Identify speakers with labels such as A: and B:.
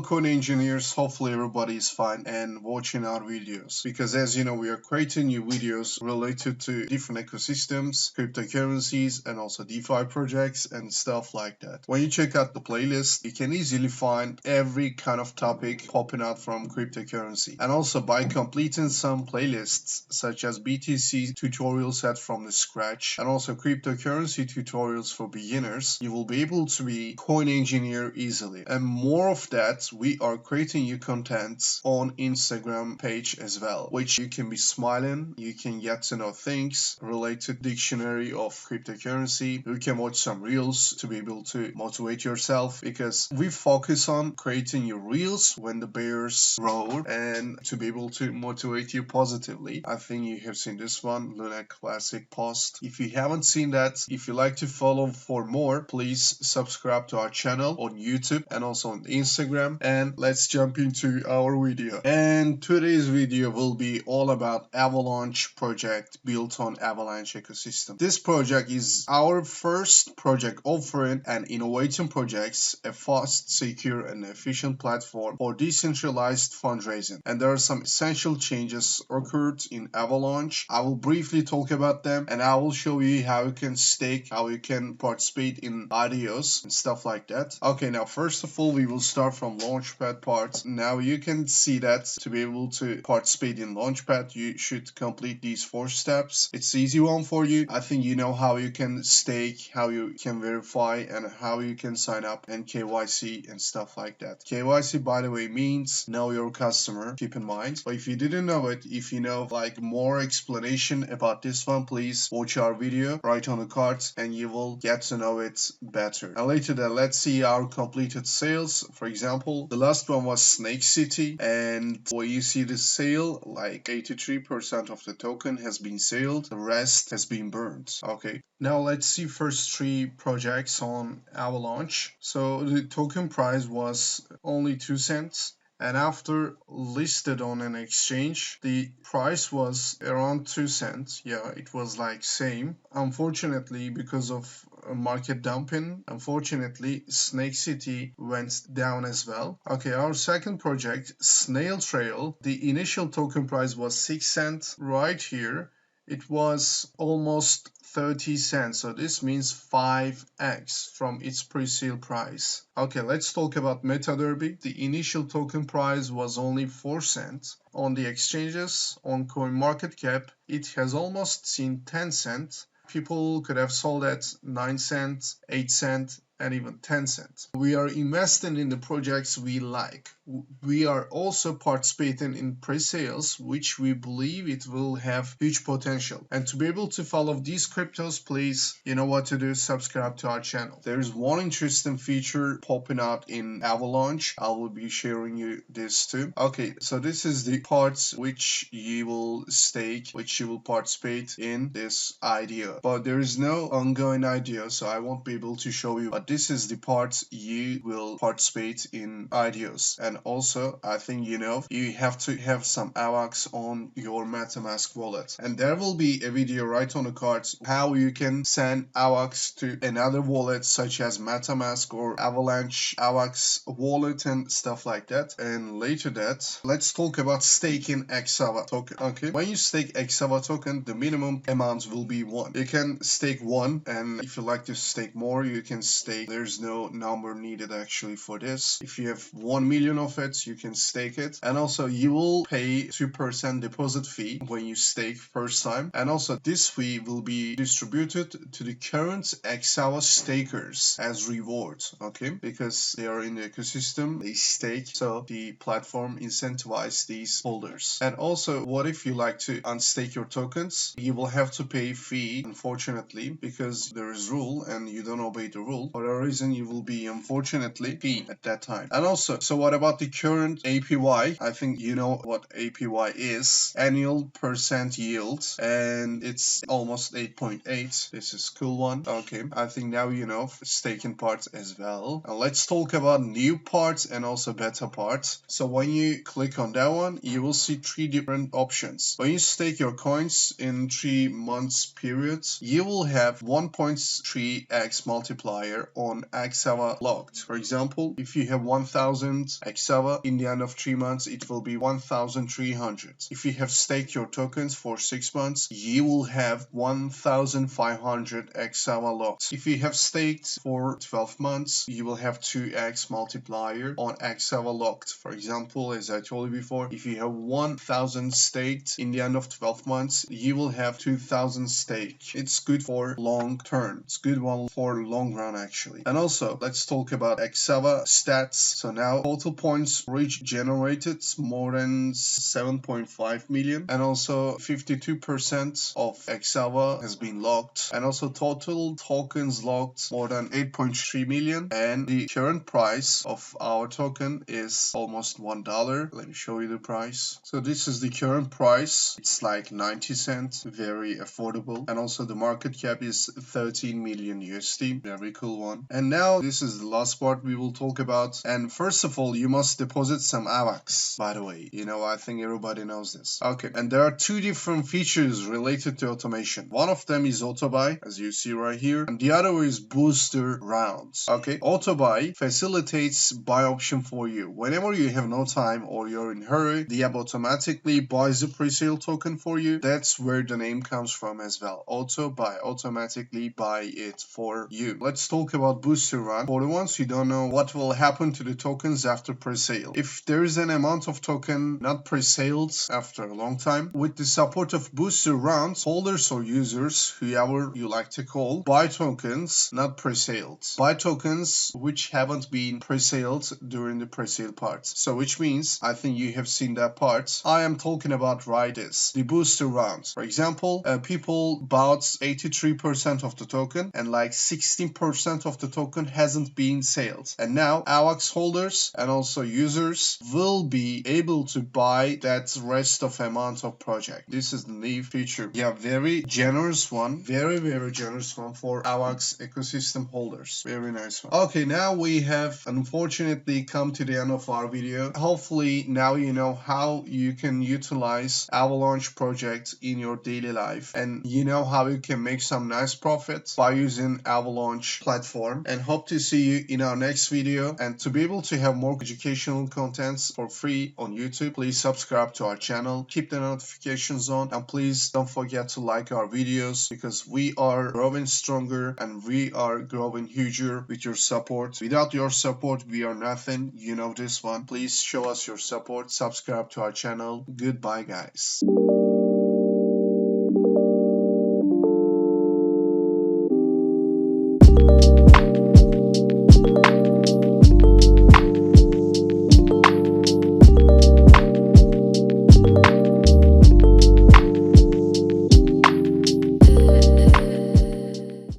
A: Hello coin engineers, hopefully everybody is fine and watching our videos, because as you know we are creating new videos related to different ecosystems, cryptocurrencies and also DeFi projects and stuff like that. When you check out the playlist, you can easily find every kind of topic popping out from cryptocurrency. And also by completing some playlists such as BTC tutorial set from the scratch and also cryptocurrency tutorials for beginners, you will be able to be coin engineer easily. And more of that, we are creating new content on Instagram page as well, which you can be smiling, you can get to know things related dictionary of cryptocurrency, you can watch some reels to be able to motivate yourself, because we focus on creating your reels when the bears roar and to be able to motivate you positively. I think you have seen this one, Luna Classic post. If you haven't seen that, if you like to follow for more, please subscribe to our channel on YouTube and also on Instagram. And let's jump into our video. And today's video will be all about Avalaunch project built on Avalanche ecosystem. This project is our first project offering and innovating projects a fast, secure and efficient platform for decentralized fundraising. And there are some essential changes occurred in Avalaunch. I will briefly talk about them and I will show you how you can stake, how you can participate in IDOs and stuff like that. Okay, now first of all we will start from Launchpad part. Now you can see that to be able to participate in Launchpad you should complete these 4 steps. It's an easy one for you. I think you know how you can stake, how you can verify and how you can sign up and KYC and stuff like that. KYC, by the way, means know your customer, keep in mind. But if you didn't know it, if you know like more explanation about this one, please watch our video right on the card and you will get to know it better. And later that, let's see our completed sales. For example, the last one was Snake City, and when you see the sale, like 83% of the token has been sold, the rest has been burned. Okay, now let's see first 3 projects on Avalaunch. So the token price was only 2 cents. And after listed on an exchange, the price was around 2 cents. Yeah, it was like same. Unfortunately, because of market dumping, unfortunately, Snake City went down as well. Okay, our second project, Snail Trail, the initial token price was 6 cents. Right here, it was almost 30 cents, so this means 5x from its pre-sale price. Okay, let's talk about MetaDerby. The initial token price was only 4 cents. On the exchanges, on CoinMarketCap, it has almost seen 10 cents. People could have sold at 9 cents, 8 cents, and even 10 cents. We are investing in the projects we like. We are also participating in pre-sales, which we believe it will have huge potential. And to be able to follow these cryptos, please, you know what to do, subscribe to our channel. There is one interesting feature popping out in Avalaunch. I will be sharing you this too. Okay, so this is the parts which you will stake, which you will participate in this idea. But there is no ongoing idea, so I won't be able to show you. But this is the part you will participate in IDOs. And also, I think you know, you have to have some AVAX on your MetaMask wallet. And there will be a video right on the cards how you can send AVAX to another wallet such as MetaMask or Avalanche AVAX wallet and stuff like that. And later that, let's talk about staking XAVA token. Okay, when you stake XAVA token, the minimum amount will be 1. You can stake 1, and if you like to stake more, you can stake. There's no number needed actually for this. If you have 1 million of it, you can stake it. And also you will pay 2% deposit fee when you stake first time. And also this fee will be distributed to the current XAVA stakers as reward. Okay, because they are in the ecosystem, they stake, so the platform incentivizes these holders. And also, what if you like to unstake your tokens? You will have to pay fee, unfortunately, because there is rule and you don't obey the rule. For a reason, you will be unfortunately fee at that time. And also, so what about the current APY? I think you know what APY is, annual percent yield, and it's almost 8.8. This is cool one. Okay, I think now you know staking parts as well. And let's talk about new parts and also beta parts. So when you click on that one, you will see 3 different options. When you stake your coins in 3 months periods, you will have 1.3x multiplier on XAva locked. For example, if you have 1000 XAva, in the end of 3 months it will be 1300. If you have staked your tokens for 6 months, you will have 1500 XAva locked. If you have staked for 12 months, you will have 2x multiplier on XAva locked. For example, as I told you before, if you have 1000 staked in the end of 12 months, you will have 2000 stake. It's good for long term. It's good one for long run actually. And also, let's talk about XAva stats. So now total points reach generated more than 7.5 million, and also 52% of XAva has been locked, and also total tokens locked more than 8.3 million, and the current price of our token is almost $1. Let me show you the price. So this is the current price. It's like 90 cents, very affordable, and also the market cap is 13 million USD. Very cool one. And now this is the last part we will talk about. And first of all, you must deposit some AVAX. By the way, I think everybody knows this. Okay, and there are two different features related to automation. One of them is auto buy, as you see right here, and the other is booster rounds. Okay, auto buy facilitates buy option for you. Whenever you have no time or you're in a hurry, the app automatically buys the pre-sale token for you. That's where the name comes from as well. Auto buy, automatically buy it for you. Let's talk about booster run. For the ones who don't know what will happen to the tokens after pre-sale. If there is an amount of token not pre-saled after a long time, with the support of booster rounds, holders or users, whoever you like to call, buy tokens not pre-saled. Buy tokens which haven't been pre-saled during the pre-sale part. So which means, I think you have seen that part. I am talking about right this, the booster rounds. For example, people bought 83% of the token and like 16% of the token hasn't been sold. And now AVAX holders and also users will be able to buy that rest of amount of project. This is the new feature. Yeah, very generous one. Very generous one for AVAX ecosystem holders. Very nice one. Okay, now we have unfortunately come to the end of our video. Hopefully now you know how you can utilize Avalaunch project in your daily life, and you know how you can make some nice profit by using Avalaunch platform. And hope to see you in our next video. And to be able to have more educational contents for free on YouTube, please subscribe to our channel, keep the notifications on, and please don't forget to like our videos, because we are growing stronger and we are growing huger with your support. Without your support, we are nothing. You know this one. Please show us your support, subscribe to our channel. Goodbye, guys.